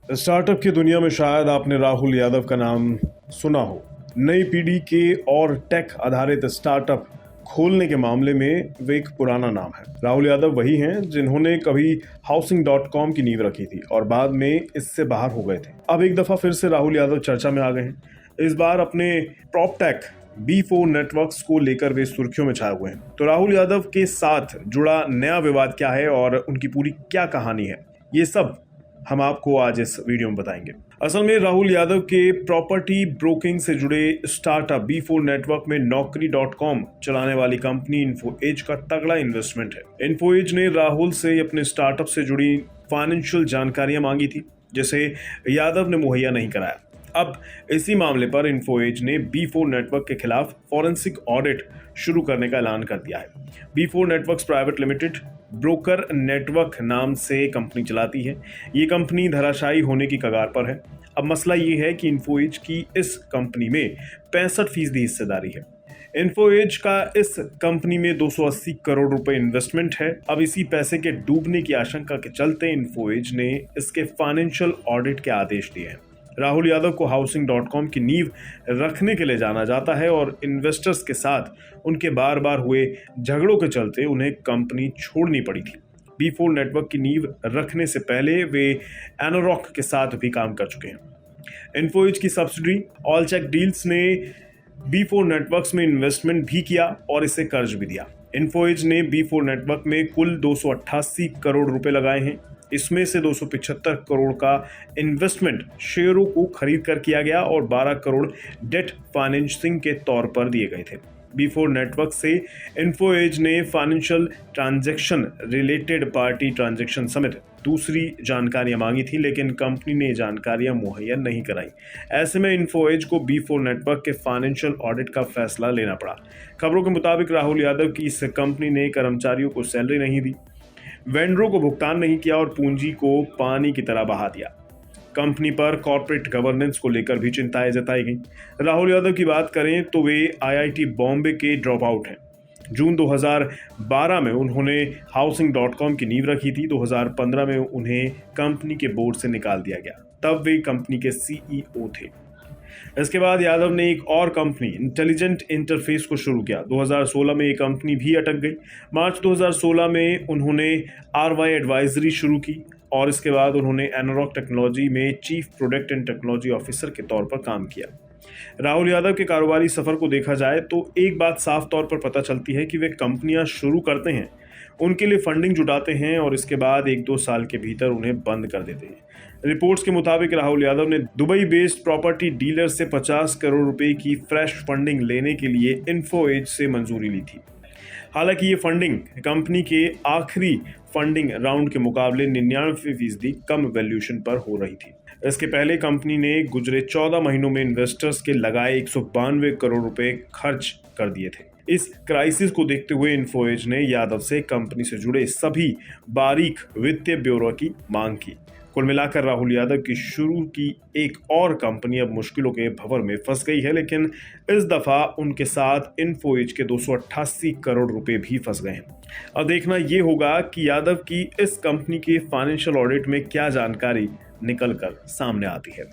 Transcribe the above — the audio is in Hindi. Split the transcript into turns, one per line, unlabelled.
स्टार्टअप की दुनिया में शायद आपने राहुल यादव का नाम सुना हो। नई पीढ़ी के और टेक आधारित स्टार्टअप खोलने के मामले में वे एक पुराना नाम है। राहुल यादव वही हैं जिन्होंने कभी Housing.com की नींव रखी थी और बाद में इससे बाहर हो गए थे। अब एक दफा फिर से राहुल यादव चर्चा में आ गए हैं। इस बार अपने प्रॉपटेक B4 नेटवर्क्स को लेकर वे सुर्खियों में छाए हुए हैं। तो राहुल यादव के साथ जुड़ा नया विवाद क्या है और उनकी पूरी क्या कहानी है, ये सब हम आपको आज इस वीडियो में बताएंगे। असल में राहुल यादव के प्रॉपर्टी ब्रोकिंग से जुड़े स्टार्टअप B4 नेटवर्क में Naukri.com चलाने वाली कंपनी इन्फोएज का तगड़ा इन्वेस्टमेंट है। इन्फोएज ने राहुल से अपने स्टार्टअप से जुड़ी फाइनेंशियल जानकारियां मांगी थी, जिसे यादव ने मुहैया नहीं कराया। अब इसी मामले पर इन्फोएज ने B4 नेटवर्क के खिलाफ फॉरेंसिक ऑडिट शुरू करने का ऐलान कर दिया है। B4 networks private limited broker network नाम से कंपनी चलाती है। ये कंपनी धराशायी होने की कगार पर है। अब मसला ये है कि इन्फोएज की इस कंपनी में 65% हिस्सेदारी है। इन्फोएज का इस कंपनी में 280 करोड़ रुपए इन्वेस्टमेंट है। अब इसी पैसे के डूबने की आशंका के चलते इन्फोएज ने इसके फाइनेंशियल ऑडिट के आदेश दिए हैं। राहुल यादव को Housing.com की नींव रखने के लिए जाना जाता है और इन्वेस्टर्स के साथ उनके बार बार हुए झगड़ों के चलते उन्हें कंपनी छोड़नी पड़ी थी। B4 नेटवर्क की नींव रखने से पहले वे एनोरॉक के साथ भी काम कर चुके हैं। इन्फोएज की सब्सिडरी ऑलचेक डील्स ने B4 नेटवर्क्स में इन्वेस्टमेंट भी किया और इसे कर्ज भी दिया। इन्फोएज ने B4 नेटवर्क में कुल 288 करोड़ रुपए लगाए हैं। इसमें से 275 करोड़ का इन्वेस्टमेंट शेयरों को खरीद कर किया गया और 12 करोड़ डेट फाइनेंसिंग के तौर पर दिए गए थे। B4 नेटवर्क से इन्फोएज ने financial transaction, related party transaction समेत दूसरी जानकारियां मांगी थी, लेकिन कंपनी ने जानकारियां मुहैया नहीं कराई। ऐसे में इन्फोएज को B4 नेटवर्क के फाइनेंशियल ऑडिट का फैसला लेना पड़ा। खबरों के मुताबिक राहुल यादव की इस कंपनी ने कर्मचारियों को सैलरी नहीं दी, वेंडरों को भुगतान नहीं किया और पूंजी को पानी की तरह बहा दिया। कंपनी पर कॉर्पोरेट गवर्नेंस को लेकर भी चिंताएं जताई गई। राहुल यादव की बात करें तो वे IIT बॉम्बे के ड्रॉप आउट हैं। जून 2012 में उन्होंने Housing.com की नींव रखी थी। 2015 में उन्हें कंपनी के बोर्ड से निकाल दिया गया, तब वे कंपनी के CEO थे। इसके बाद यादव ने एक और कंपनी इंटेलिजेंट इंटरफेस को शुरू किया। 2016 में ये कंपनी भी अटक गई। मार्च 2016 में उन्होंने RY एडवाइजरी शुरू की और इसके बाद उन्होंने एनोरॉक टेक्नोलॉजी में chief product and technology officer के तौर पर काम किया। राहुल यादव के कारोबारी सफर को देखा जाए तो एक बात साफ तौर पर पता चलती है कि वे कंपनियां शुरू करते हैं, उनके लिए फंडिंग जुटाते हैं और इसके बाद 1-2 साल के भीतर उन्हें बंद कर देते हैं। रिपोर्ट्स के मुताबिक राहुल यादव ने दुबई बेस्ड प्रॉपर्टी डीलर से 50 करोड़ रुपए की फ्रेश फंडिंग लेने के लिए इन्फोएज से मंजूरी ली थी। हालांकि ये फंडिंग कंपनी के आखिरी फंडिंग राउंड के मुकाबले 99% कम वैल्यूएशन पर हो रही थी। इसके पहले कंपनी ने गुजरे 14 महीनों में इन्वेस्टर्स के लगाए 192 करोड़ रुपए खर्च कर दिए थे। इस क्राइसिस को देखते हुए इन्फोएज ने यादव से कंपनी से जुड़े सभी बारीक वित्तीय ब्यौरे की मांग की। कुल मिलाकर राहुल यादव की शुरू की एक और कंपनी अब मुश्किलों के भंवर में फंस गई है, लेकिन इस दफा उनके साथ इन्फोएज के 288 करोड़ रुपए भी फंस गए हैं। अब देखना यह होगा कि यादव की इस कंपनी के फाइनेंशियल ऑडिट में क्या जानकारी निकल कर सामने आती है।